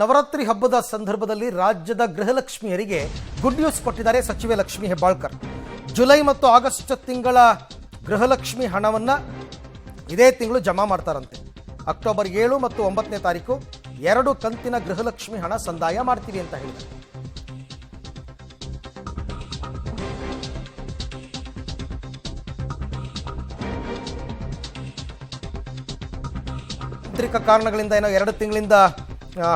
ನವರಾತ್ರಿ ಹಬ್ಬದ ಸಂದರ್ಭದಲ್ಲಿ ರಾಜ್ಯದ ಗೃಹಲಕ್ಷ್ಮಿಯರಿಗೆ ಗುಡ್ ನ್ಯೂಸ್ ಕೊಟ್ಟಿದ್ದಾರೆ ಸಚಿವೆ ಲಕ್ಷ್ಮಿ ಹೆಬ್ಬಾಳ್ಕರ್. ಜುಲೈ ಮತ್ತು ಆಗಸ್ಟ್ ತಿಂಗಳ ಗೃಹಲಕ್ಷ್ಮಿ ಹಣವನ್ನು ಇದೇ ತಿಂಗಳು ಜಮಾ ಮಾಡ್ತಾರಂತೆ. ಅಕ್ಟೋಬರ್ 7 ಮತ್ತು 9ನೇ ತಾರೀಕು 2 ಕಂತಿನ ಗೃಹಲಕ್ಷ್ಮಿ ಹಣ ಸಂದಾಯ ಮಾಡ್ತೀವಿ ಅಂತ ಹೇಳಿದ್ದಾರೆ. ತಾಂತ್ರಿಕ ಕಾರಣಗಳಿಂದ ಏನೋ 2 ತಿಂಗಳಿಂದ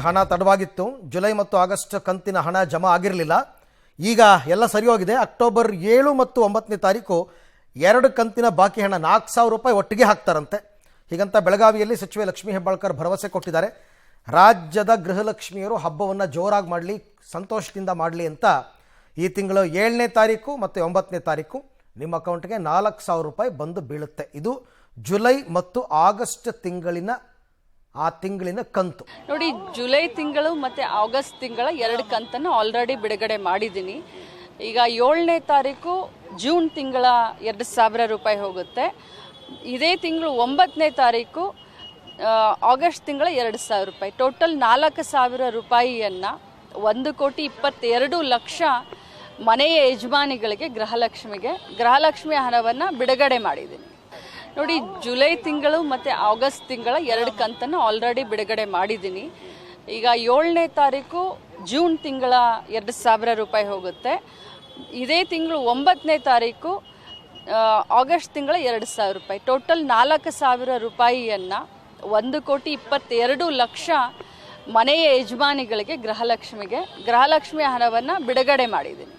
ಹಣ ತಡವಾಗಿತ್ತು. ಜುಲೈ ಮತ್ತು ಆಗಸ್ಟ್ ಕಂತಿನ ಹಣ ಜಮಾ ಆಗಿರಲಿಲ್ಲ. ಈಗ ಎಲ್ಲ ಸರಿ ಹೋಗಿದೆ. ಅಕ್ಟೋಬರ್ 7 ಮತ್ತು 9ನೇ ತಾರೀಕು 2 ಕಂತಿನ ಬಾಕಿ ಹಣ 4,000 ರೂಪಾಯಿ ಒಟ್ಟಿಗೆ ಹಾಕ್ತಾರಂತೆ. ಹೀಗಂತ ಬೆಳಗಾವಿಯಲ್ಲಿ ಸಚಿವೆ ಲಕ್ಷ್ಮಿ ಹೆಬ್ಬಾಳ್ಕರ್ ಭರವಸೆ ಕೊಟ್ಟಿದ್ದಾರೆ. ರಾಜ್ಯದ ಗೃಹಲಕ್ಷ್ಮಿಯರು ಹಬ್ಬವನ್ನು ಜೋರಾಗಿ ಮಾಡಲಿ, ಸಂತೋಷದಿಂದ ಮಾಡಲಿ ಅಂತ ಈ ತಿಂಗಳು 7ನೇ ತಾರೀಕು ಮತ್ತು 9ನೇ ತಾರೀಕು ನಿಮ್ಮ ಅಕೌಂಟ್ಗೆ 4,000 ರೂಪಾಯಿ ಬಂದು ಬೀಳುತ್ತೆ. ಇದು ಜುಲೈ ಮತ್ತು ಆಗಸ್ಟ್ ತಿಂಗಳಿನ ಕಂತು. ನೋಡಿ, ಜುಲೈ ತಿಂಗಳು ಮತ್ತು ಆಗಸ್ಟ್ ತಿಂಗಳ 2 ಕಂತನ್ನು ಆಲ್ರೆಡಿ ಬಿಡುಗಡೆ ಮಾಡಿದ್ದೀನಿ. ಈಗ 7ನೇ ತಾರೀಕು ಜೂನ್ ತಿಂಗಳ 2,000 ರೂಪಾಯಿ ಹೋಗುತ್ತೆ. ಇದೇ ತಿಂಗಳು 9ನೇ ತಾರೀಕು ಆಗಸ್ಟ್ ತಿಂಗಳ 2,000 ರೂಪಾಯಿ, ಟೋಟಲ್ 4,000 ರೂಪಾಯಿಯನ್ನು 1,22,00,000 ಮನೆಯ ಯಜಮಾನಿಗಳಿಗೆ ಗೃಹಲಕ್ಷ್ಮಿ ಹಣವನ್ನು ಬಿಡುಗಡೆ ಮಾಡಿದ್ದೀನಿ. ನೋಡಿ, ಜುಲೈ ತಿಂಗಳು ಮತ್ತು ಆಗಸ್ಟ್ ತಿಂಗಳ 2 ಕಂತನ್ನು ಆಲ್ರೆಡಿ ಬಿಡುಗಡೆ ಮಾಡಿದ್ದೀನಿ. ಈಗ 7ನೇ ತಾರೀಕು ಜೂನ್ ತಿಂಗಳ 2,000 ರೂಪಾಯಿ ಹೋಗುತ್ತೆ. ಇದೇ ತಿಂಗಳು 9ನೇ ತಾರೀಕು ಆಗಸ್ಟ್ ತಿಂಗಳ 2,000 ರೂಪಾಯಿ, ಟೋಟಲ್ 4,000 ರೂಪಾಯಿಯನ್ನು 1,22,00,000 ಮನೆಯ ಯಜಮಾನಿಗಳಿಗೆ ಗೃಹಲಕ್ಷ್ಮಿ ಹಣವನ್ನು ಬಿಡುಗಡೆ ಮಾಡಿದ್ದೀನಿ.